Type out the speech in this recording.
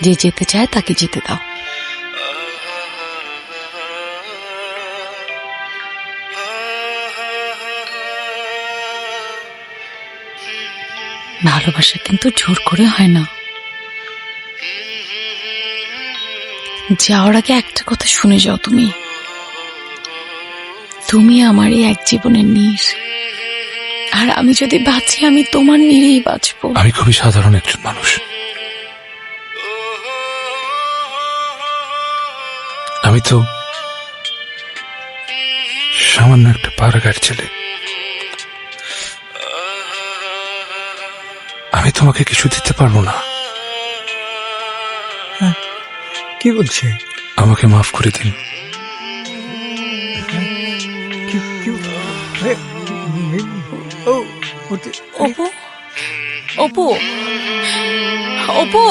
যে যেতে চায় তাকে যেতে দাও। ভালোবাসা কিন্তু জোর করে হয় না। যাওয়ার আগে একটা কথা শুনে যাও, তুমি আমার এই এক জীবনের নীর, আর আমি যদি বাঁচি আমি তোমার নীরেই বাঁচবো। আমি খুবই সাধারণ একজন মানুষ। আমি তো সামান্য একটা পাড়াগার ছেলে। আমি তোমাকে কিছু দিতে পারবো না। কি বলছে? আমাকে মাফ করে দিন। অপু, অপু, অপু।